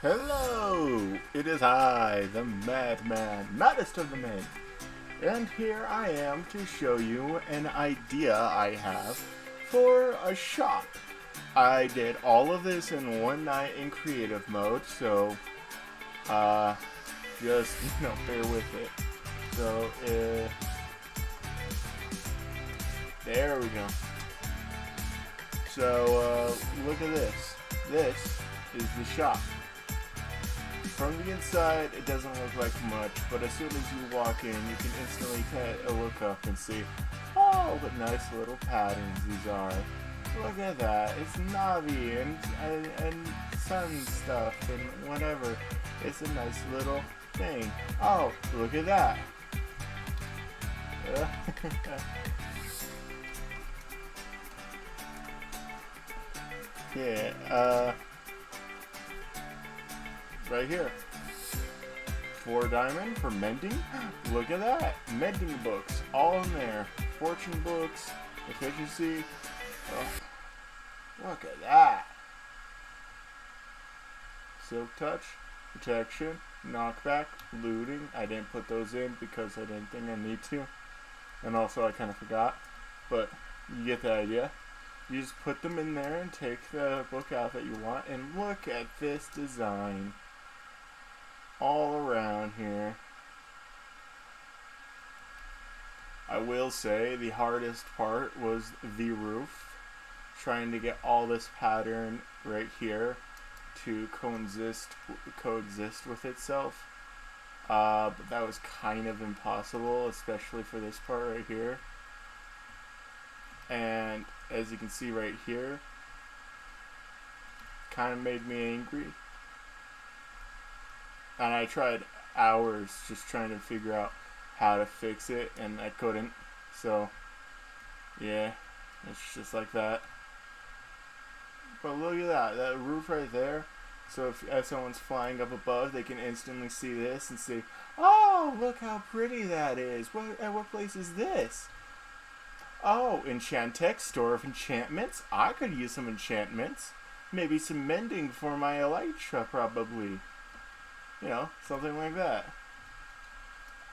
Hello! It is I, the Madman, maddest of the men. And here I am to show you an idea I have for a shop. I did all of this in one night in creative mode, so just, bear with it. So, there we go. So, look at this. This is the shop. From the inside, it doesn't look like much, but as soon as you walk in, you can instantly look up and see, oh, what nice little patterns these are. Look at that. It's Navi and sun stuff and whatever. It's a nice little thing. Oh, look at that. Yeah, right here. 4 diamond for mending. Look at that. Mending books all in there. Fortune books, efficiency. Oh, look at that. Silk touch, protection, knockback, looting. I didn't put those in because I didn't think I need to. And also I kind of forgot. But you get the idea. You just put them in there and take the book out that you want. And look at this design. All around here. I will say the hardest part was the roof. Trying to get all this pattern right here to coexist with itself. But that was kind of impossible, especially for this part right here. And as you can see right here, kind of made me angry. And I tried hours just trying to figure out how to fix it, and I couldn't. So, yeah, it's just like that. But look at that roof right there. So if someone's flying up above, they can instantly see this and say, oh, look how pretty that is. What place is this? Oh, Enchantex, store of enchantments. I could use some enchantments. Maybe some mending for my elytra, probably. Something like that.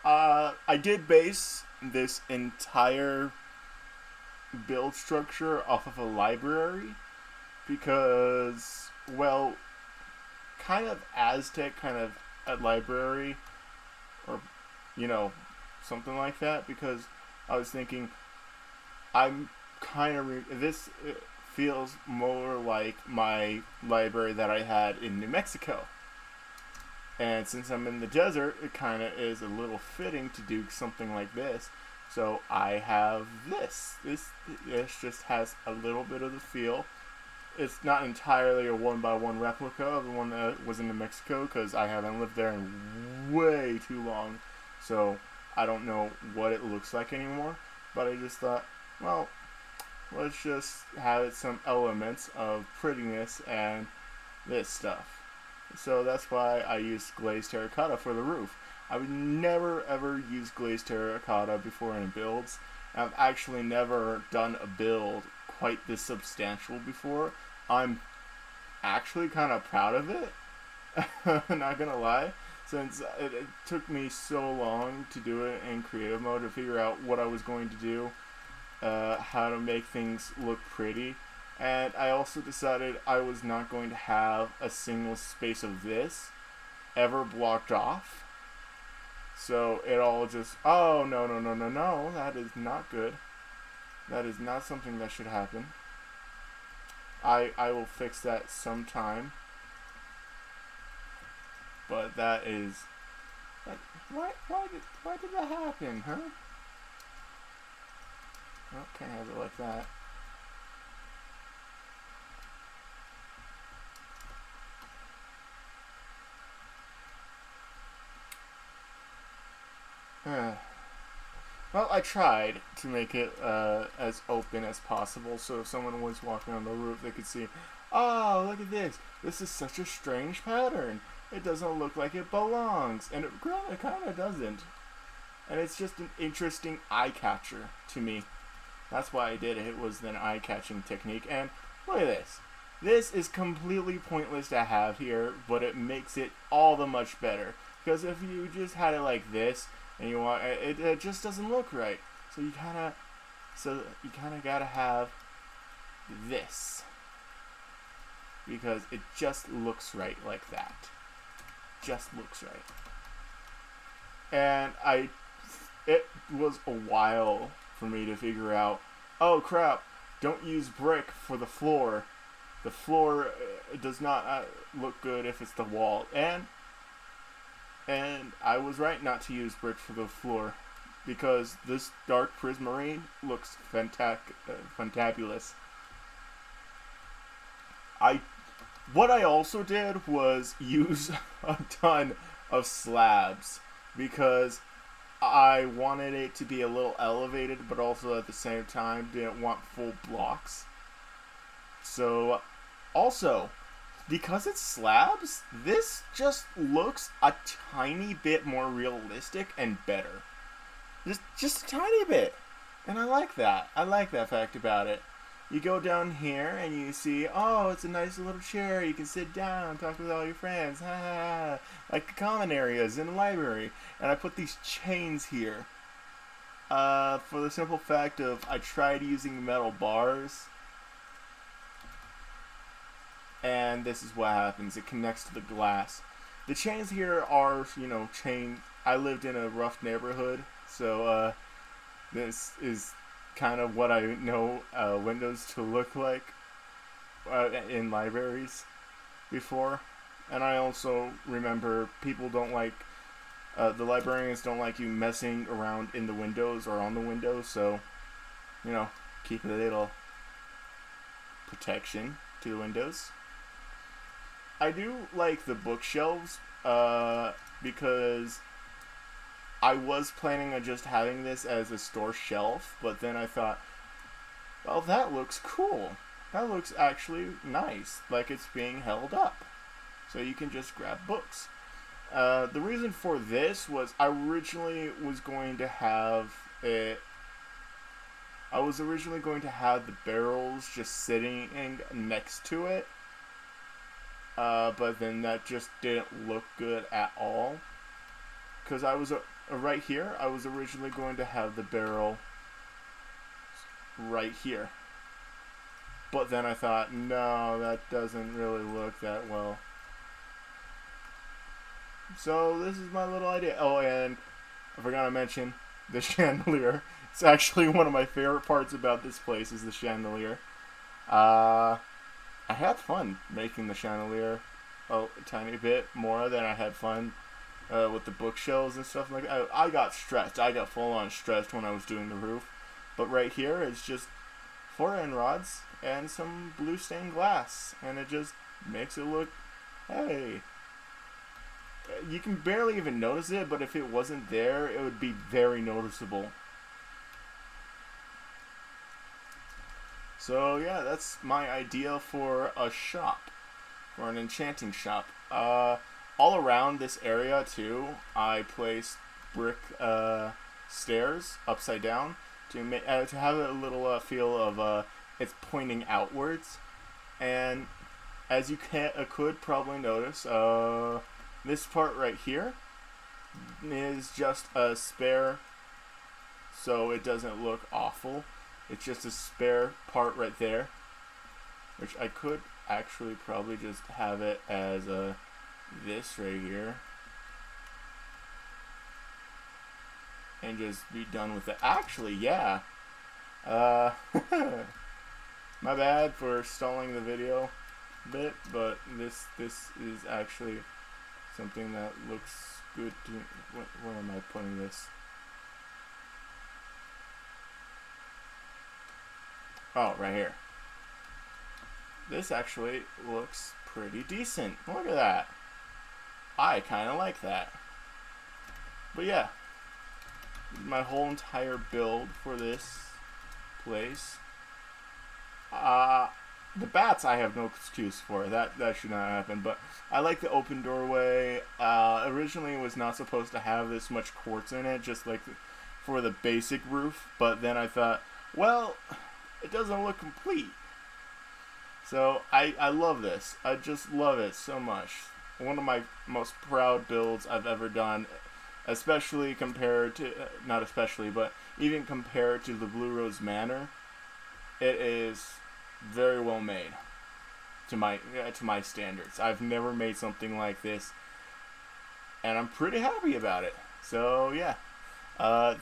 I did base this entire build structure off of a library because, well, kind of Aztec kind of a library or, something like that, because I was thinking I'm kind of, this feels more like my library that I had in New Mexico. And since I'm in the desert, it kind of is a little fitting to do something like this. So I have this. This just has a little bit of the feel. It's not entirely a 1x1 replica of the one that was in New Mexico, because I haven't lived there in way too long. So I don't know what it looks like anymore. But I just thought, well, let's just have some elements of prettiness and this stuff. So that's why I used glazed terracotta for the roof. I would never ever use glazed terracotta before in builds. I've actually never done a build quite this substantial before. I'm actually kind of proud of it. Not gonna lie. Since it took me so long to do it in creative mode to figure out what I was going to do, how to make things look pretty. And I also decided I was not going to have a single space of this ever blocked off. So it all just, oh, no, that is not good. That is not something that should happen. I will fix that sometime. But that is, why did that happen, huh? Well, can't have it like that. Well, I tried to make it as open as possible, so if someone was walking on the roof, they could see, oh, look at this. This is such a strange pattern. It doesn't look like it belongs. And it kind of doesn't. And it's just an interesting eye catcher to me. That's why I did it. It was an eye-catching technique. And look at this. This is completely pointless to have here, but it makes it all the much better. Because if you just had it like this, and you want it just doesn't look right. So you kind of gotta have this, because it just looks right like that. Just looks right. And it was a while for me to figure out, oh crap, don't use brick for the floor. The floor does not look good if it's the wall. And I was right not to use brick for the floor, because this dark prismarine looks fantabulous. What I also did was use a ton of slabs, because I wanted it to be a little elevated, but also at the same time didn't want full blocks. So, also, because it's slabs, this just looks a tiny bit more realistic and better. Just a tiny bit. And I like that. I like that fact about it. You go down here and you see, oh, it's a nice little chair. You can sit down, talk with all your friends. Like the common areas in the library. And I put these chains here. For the simple fact of I tried using metal bars. And this is what happens. It connects to the glass. The chains here are, chain. I lived in a rough neighborhood. So this is kind of what I know windows to look like in libraries before. And I also remember people don't like, the librarians don't like you messing around in the windows or on the windows, so, keep a little protection to the windows. I do like the bookshelves, because I was planning on just having this as a store shelf, but then I thought, well, that looks cool. That looks actually nice, like it's being held up. So you can just grab books. The reason for this was I was originally going to have the barrels just sitting next to it. But then that just didn't look good at all. Because I was right here, I was originally going to have the barrel right here. But then I thought, no, that doesn't really look that well. So this is my little idea. Oh, and I forgot to mention the chandelier. It's actually one of my favorite parts about this place is the chandelier. I had fun making the chandelier a tiny bit more than I had fun with the bookshelves and stuff like that. I got stressed. I got full on stressed when I was doing the roof. But right here is just 4 end rods and some blue stained glass. And it just makes it look, hey. You can barely even notice it, but if it wasn't there, it would be very noticeable. So yeah, that's my idea for a shop, for an enchanting shop. All around this area too, I placed brick stairs upside down to have a little feel of it's pointing outwards. And as you could probably notice, this part right here is just a spare, so it doesn't look awful. It's just a spare part right there, which I could actually probably just have it as this right here and just be done with it. Actually, yeah. My bad for stalling the video a bit, but this is actually something that looks good to. Where am I putting this? Oh, right here. This actually looks pretty decent. Look at that. I kind of like that. But yeah, my whole entire build for this place. The bats I have no excuse for. That should not happen. But I like the open doorway. Originally it was not supposed to have this much quartz in it, just like for the basic roof. But then I thought, well, it doesn't look complete. So I love this. I just love it so much. One of my most proud builds I've ever done, especially compared to, not especially, but even compared to the Blue Rose Manor. It is very well made to my standards. I've never made something like this, and I'm pretty happy about it. So yeah,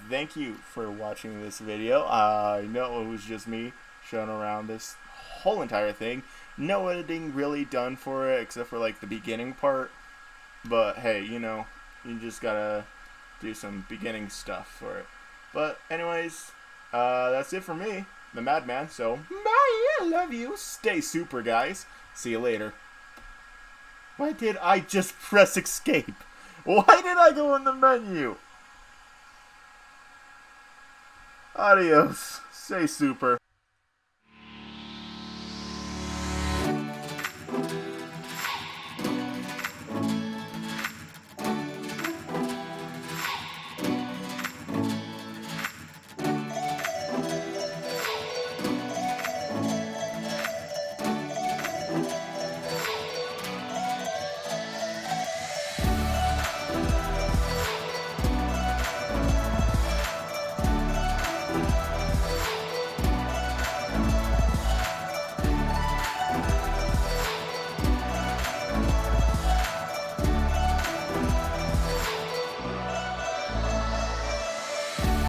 thank you for watching this video. I know it was just me showing around this whole entire thing. No editing really done for it except for like the beginning part. But hey, you know, you just gotta do some beginning stuff for it. But anyways, that's it for me, the MadMan. So bye, I love you. Stay super, guys. See you later. Why did I just press escape? Why did I go in the menu? Adios. Stay super.